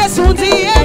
Yesu ndiye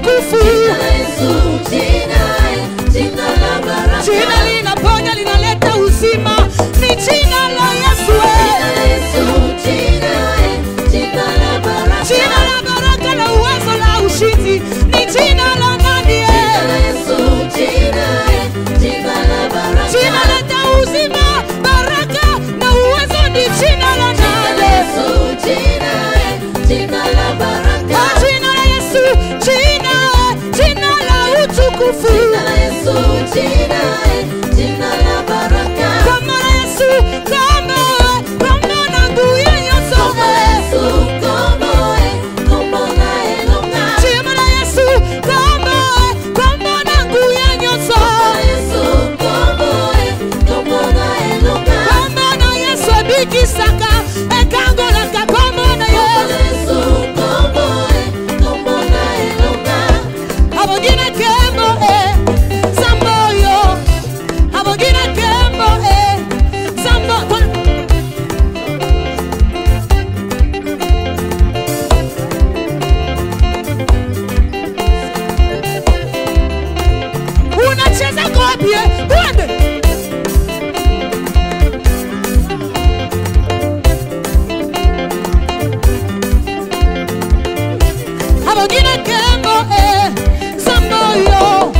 utukufu. Jina linaponya, linaleta uzima, ni jina la Yesu. Jina la baraka na uwezo na ushindi, ni jina la nani? Jina leta uzima, baraka na uwezo, ni jina la nani? Jina la Yesu, jina la utukufu. Kama Yesu, kama na nguya yoso. Jina la Yesu, kama na nguya yoso. Kama na Yesu bikisaka ekangola kama na Yesu. Abogina kemo samboyo. Abogina kemo sambo. Unacheza kopie uende. Abogina kemo samboyo.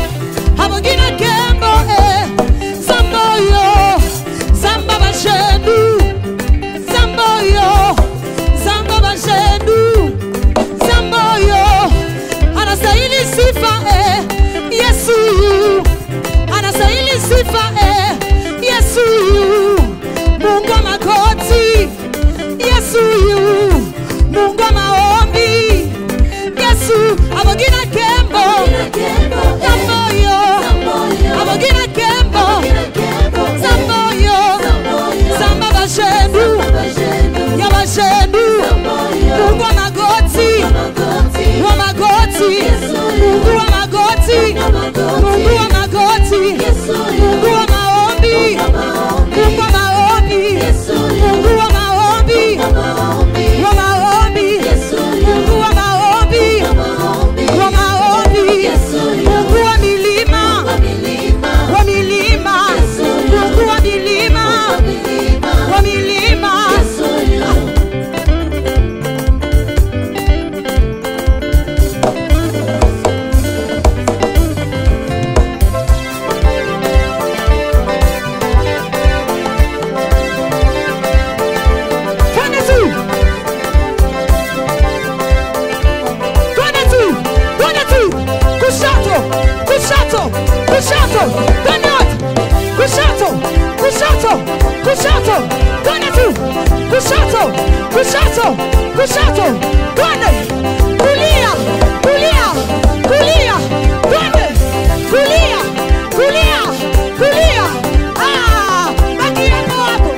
Abogina kemo samboyo. Samba bashendu samboyo. Samba bashendu samboyo. Anastahili sifa Yesu. Anastahili sifa Yesu. Mungu wa magoti Yesu. Mungu wa maombi Yesu. Abogina kembo samboyo. Abogina kembo samboyo. Samba bashendu ya bashendu. Mungu wa magoti, wa magoti, Mungu wa magoti, Mungu wa magoti, Mungu wa maombi, Mungu wa maombi, Mungu wa maombi, wa maombi, Mungu wa maombi, wa maombi, Mungu wa milima, wa milima, Mungu wa milima, wa milima. Kushoto, twende kulia, kulia, kulia, twende kulia, kulia, kulia. Baki hapo hapo.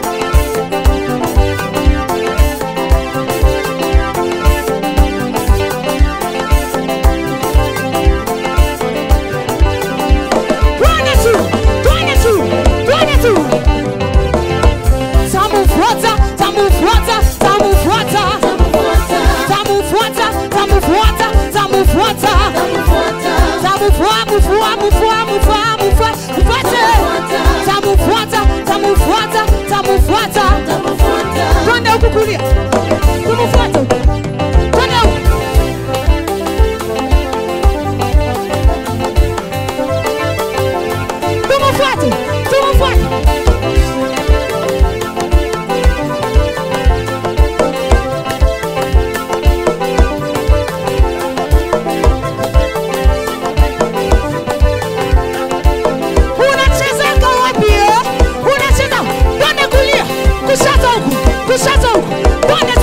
Twende tu. Tamufuata. Twende huku kulia. Tumufuata. Twende huku. Tumufuata. Kushoto huku. Twende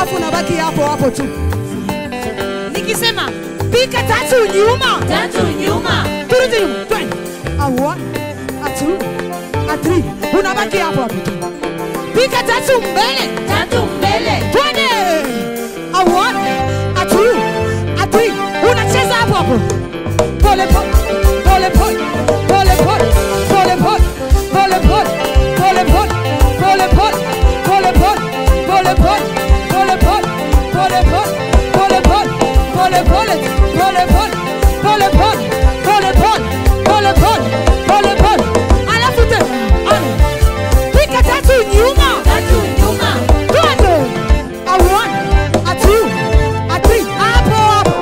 Afu unabaki hapo hapo tu. Nikisema pika tatu nyuma. Tatu nyuma. Turudi nyuma. Twende. A 1, a 2, a 3. Unabaki hapo hapo tu. Pika tatu mbele. Tatu mbele. Twende. A 1, a 2, a 3. Unacheza hapo hapo. Pole pole. Pole pole. Pole pole. Pole pole. Pole pole. Pole pole. Pole pole. Pole pole. Pole pole. Pole pole. Pole pole. Pole pole. Pole pole. Pole pole. Pole pole. Pole pole. Pole pole. Pole pole. Alafu tena. Pika tatu nyuma. Tatu nyuma. Twende. A 1, a 2, a 3. Hapo hapo.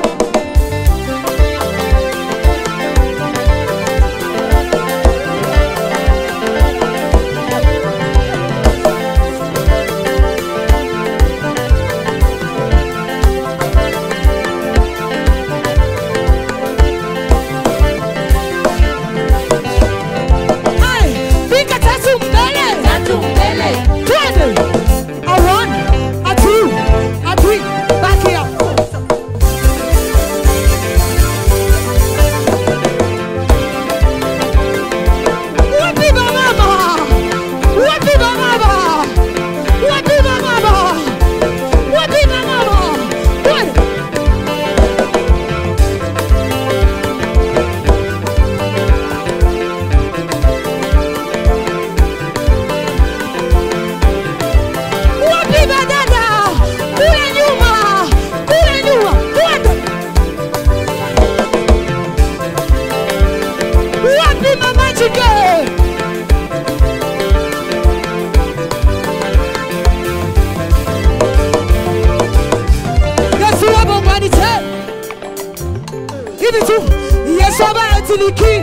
Yesu abatiliki.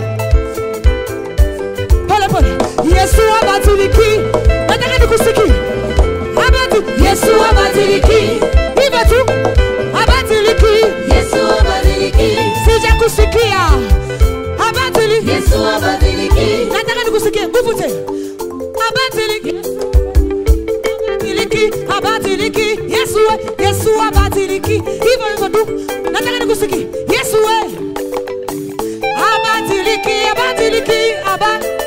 Pole pole. Yesu abatiliki. Nataka nikusikie. Yesu abatiliki. Hivyo tu. Abatiliki. Yesu abatiliki. Sija kusikia. Abatiliki. Yesu abatiliki. Nataka nikusikie. Nguvu tena. Abatiliki. Abatiliki. Abatiliki. Yesu abatiliki. Hivyo tu. Nataka nikusikie. Yesu abatiliki, abatiliki, abatiliki.